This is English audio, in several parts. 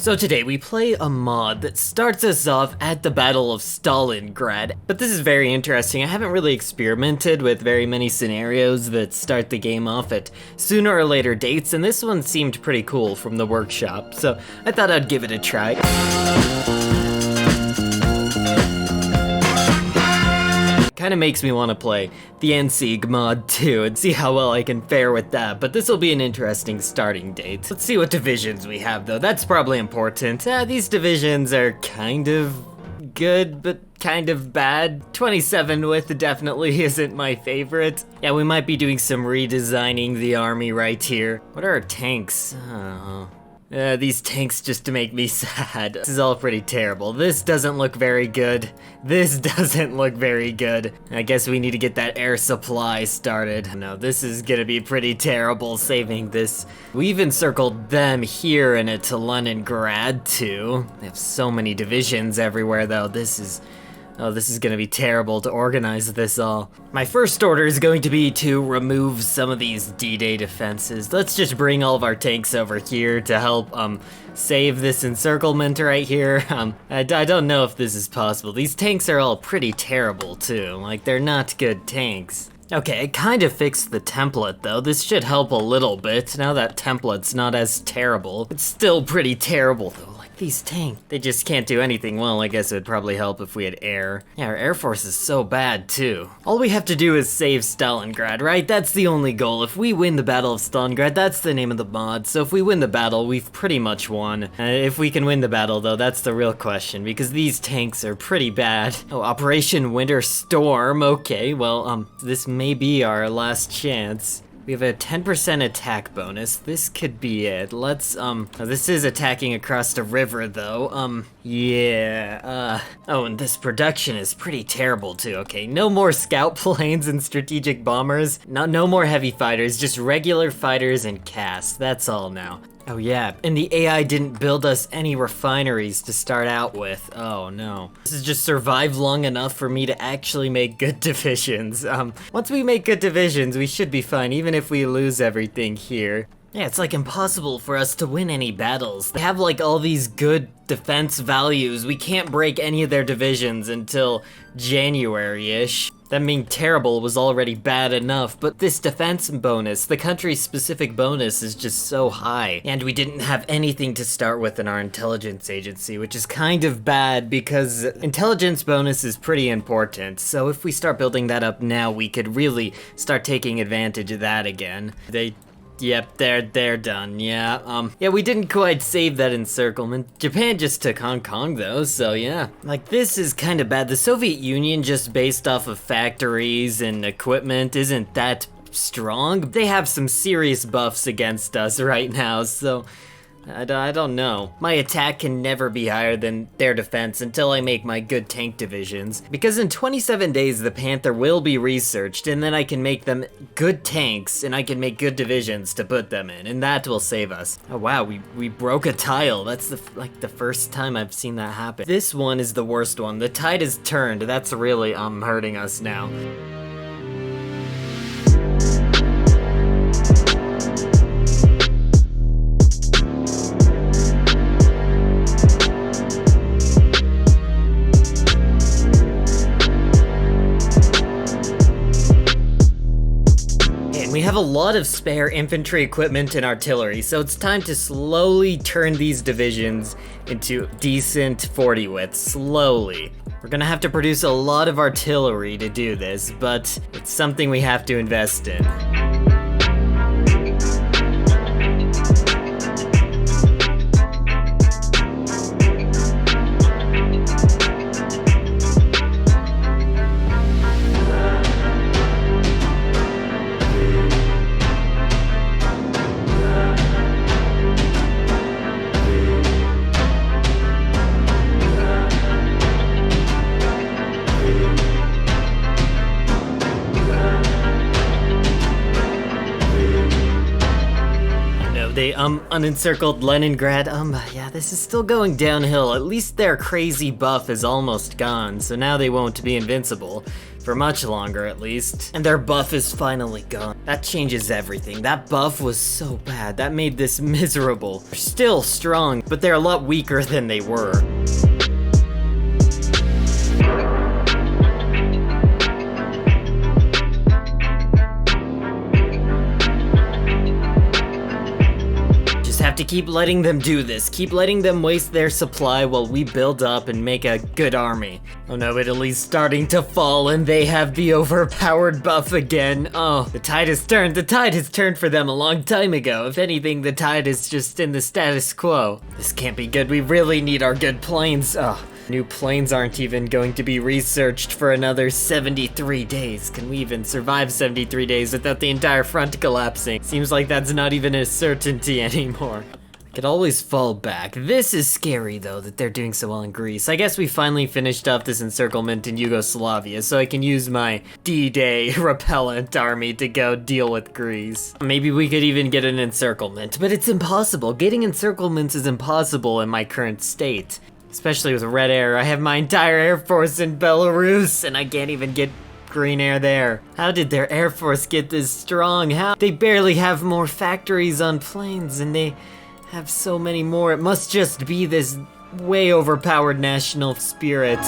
So today we play a mod that starts us off at the Battle of Stalingrad, but this is very interesting. I haven't really experimented with very many scenarios that start the game off at sooner or later dates, and this one seemed pretty cool from the workshop, so I thought I'd give it a try. Kinda makes me want to play the encircled mod too and see how well I can fare with that, but this will be an interesting starting date. Let's see what divisions we have though, that's probably important. These divisions are kind of good, but kind of bad. 27 with definitely isn't my favorite. Yeah, we might be doing some redesigning the army right here. What are our tanks? These tanks just to make me sad. This is all pretty terrible. This doesn't look very good. This doesn't look very good. I guess we need to get that air supply started. No, this is gonna be pretty terrible saving this. We've encircled them here and to Leningrad too. They have so many divisions everywhere though. This is gonna be terrible to organize this all. My first order is going to be to remove some of these D-Day defenses. Let's just bring all of our tanks over here to help save this encirclement right here. I don't know if this is possible. These tanks are all pretty terrible too. Like, they're not good tanks. Okay, I kind of fixed the template though. This should help a little bit. Now that template's not as terrible. It's still pretty terrible though. These tanks, they just can't do anything well. I guess it would probably help if we had air. Yeah, our air force is so bad too. All we have to do is save Stalingrad, right? That's the only goal. If we win the Battle of Stalingrad, that's the name of the mod. So if we win the battle, we've pretty much won. If we can win the battle though, that's the real question, because these tanks are pretty bad. Oh, Operation Winter Storm. Okay, well, this may be our last chance. We have a 10% attack bonus. This could be it. Let's, this is attacking across the river though. Yeah, oh, and this production is pretty terrible too. Okay, no more scout planes and strategic bombers. No more heavy fighters, just regular fighters and cast. That's all now. Oh yeah, and the AI didn't build us any refineries to start out with. Oh no. This is just survive long enough for me to actually make good divisions. Once we make good divisions, we should be fine, even if we lose everything here. Yeah, it's like impossible for us to win any battles. They have like all these good defense values. We can't break any of their divisions until January-ish. That being terrible was already bad enough, but this defense bonus, the country-specific bonus, is just so high. And we didn't have anything to start with in our intelligence agency, which is kind of bad because intelligence bonus is pretty important. So if we start building that up now, we could really start taking advantage of that again. Yep, they're done, yeah. Yeah, we didn't quite save that encirclement. Japan just took Hong Kong though, so yeah. Like, this is kind of bad. The Soviet Union, just based off of factories and equipment, isn't that strong. They have some serious buffs against us right now, so I don't know. My attack can never be higher than their defense until I make my good tank divisions. Because in 27 days, the Panther will be researched, and then I can make them good tanks, and I can make good divisions to put them in, and that will save us. Oh wow, we broke a tile. That's the first time I've seen that happen. This one is the worst one. The tide is turned. That's really hurting us now. We have a lot of spare infantry equipment and artillery, so it's time to slowly turn these divisions into decent 40 width, slowly. We're gonna have to produce a lot of artillery to do this, but it's something we have to invest in. They unencircled Leningrad. Yeah, this is still going downhill. At least their crazy buff is almost gone, so now they won't be invincible For much longer, at least. And their buff is finally gone. That changes everything. That buff was so bad. That made this miserable. They're still strong, but they're a lot weaker than they were. Have to keep letting them do this. Keep letting them waste their supply while we build up and make a good army. Oh no, Italy's starting to fall and they have the overpowered buff again. Oh, the tide has turned. The tide has turned for them a long time ago. If anything, the tide is just in the status quo. This can't be good. We really need our good planes. Oh. New planes aren't even going to be researched for another 73 days. Can we even survive 73 days without the entire front collapsing? Seems like that's not even a certainty anymore. I could always fall back. This is scary though, that they're doing so well in Greece. I guess we finally finished off this encirclement in Yugoslavia, so I can use my D-Day repellent army to go deal with Greece. Maybe we could even get an encirclement, but it's impossible. Getting encirclements is impossible in my current state. Especially with red air. I have my entire air force in Belarus and I can't even get green air there. How did their air force get this strong? How? They barely have more factories on planes and they have so many more. It must just be this way overpowered national spirit.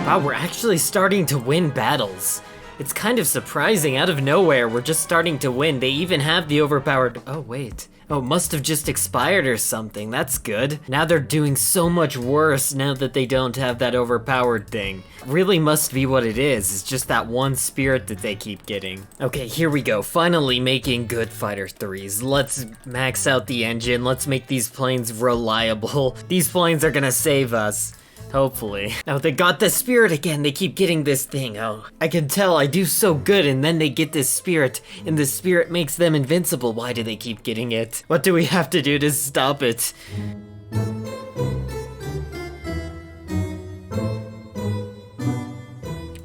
Wow, we're actually starting to win battles. It's kind of surprising. Out of nowhere, we're just starting to win. They even have the overpowered... Oh, wait. Oh, it must have just expired or something. That's good. Now they're doing so much worse now that they don't have that overpowered thing. Really must be what it is. It's just that one spirit that they keep getting. Okay, here we go. Finally making good fighter 3s. Let's max out the engine. Let's make these planes reliable. These planes are gonna save us. Hopefully. Oh, they got the spirit again. They keep getting this thing. Oh, I can tell I do so good and then they get this spirit and the spirit makes them invincible. Why do they keep getting it? What do we have to do to stop it?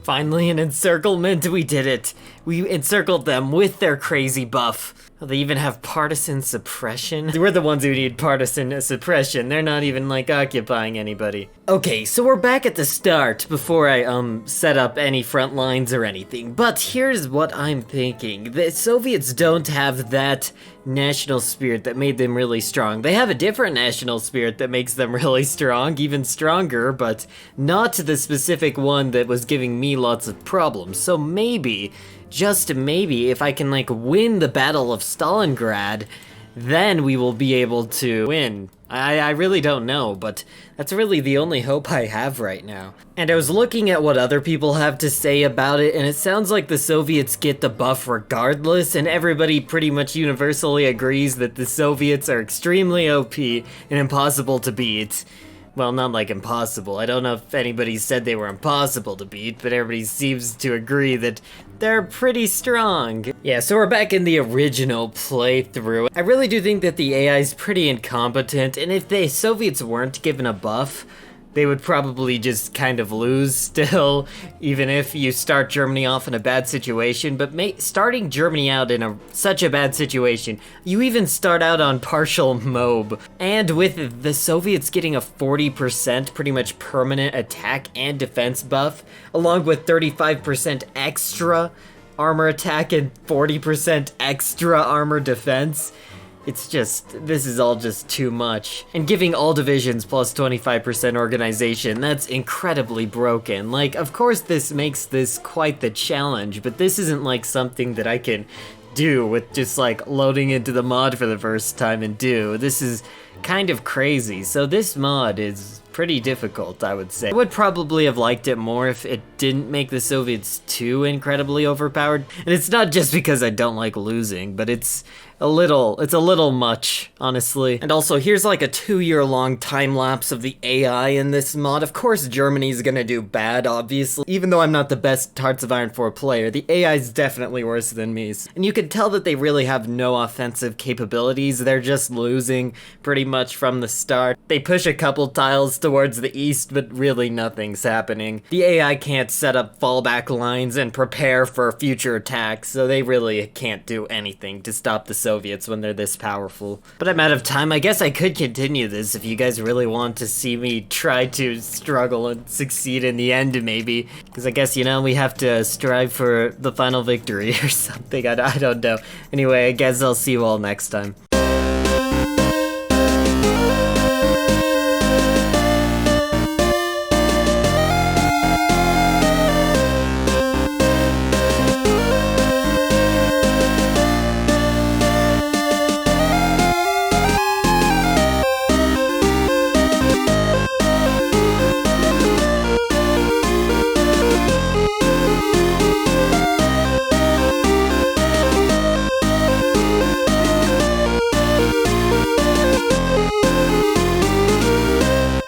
Finally an encirclement. We did it. We encircled them with their crazy buff. Oh, they even have partisan suppression. We're the ones who need partisan suppression. They're not even like occupying anybody. Okay, so we're back at the start before I set up any front lines or anything. But here's what I'm thinking. The Soviets don't have that national spirit that made them really strong. They have a different national spirit that makes them really strong, even stronger, but not the specific one that was giving me lots of problems. So maybe, just maybe, if I can like win the Battle of Stalingrad, then we will be able to win. I really don't know, but that's really the only hope I have right now. And I was looking at what other people have to say about it, and it sounds like the Soviets get the buff regardless, and everybody pretty much universally agrees that the Soviets are extremely OP and impossible to beat. Well, not like impossible. I don't know if anybody said they were impossible to beat, but everybody seems to agree that they're pretty strong. Yeah, so we're back in the original playthrough. I really do think that the AI is pretty incompetent, and if the Soviets weren't given a buff, they would probably just kind of lose still, even if you start Germany off in a bad situation. But starting Germany out in such a bad situation, you even start out on partial MOB. And with the Soviets getting a 40% pretty much permanent attack and defense buff, along with 35% extra armor attack and 40% extra armor defense, it's just, this is all just too much. And giving all divisions plus 25% organization, that's incredibly broken. Like, of course this makes this quite the challenge, but this isn't like something that I can do with just like loading into the mod for the first time and do. This is kind of crazy. So this mod is pretty difficult, I would say. I would probably have liked it more if it didn't make the Soviets too incredibly overpowered. And it's not just because I don't like losing, but it's a little much, honestly. And also, here's like a 2-year-long time-lapse of the AI in this mod. Of course, Germany's gonna do bad, obviously. Even though I'm not the best Hearts of Iron 4 player, the AI's definitely worse than me. And you can tell that they really have no offensive capabilities. They're just losing pretty much from the start. They push a couple tiles towards the east, but really nothing's happening. The AI can't set up fallback lines and prepare for future attacks, so they really can't do anything to stop the Soviets when they're this powerful. But I'm out of time. I guess I could continue this if you guys really want to see me try to struggle and succeed in the end, maybe. Because I guess, you know, we have to strive for the final victory or something. I don't know. Anyway, I guess I'll see you all next time.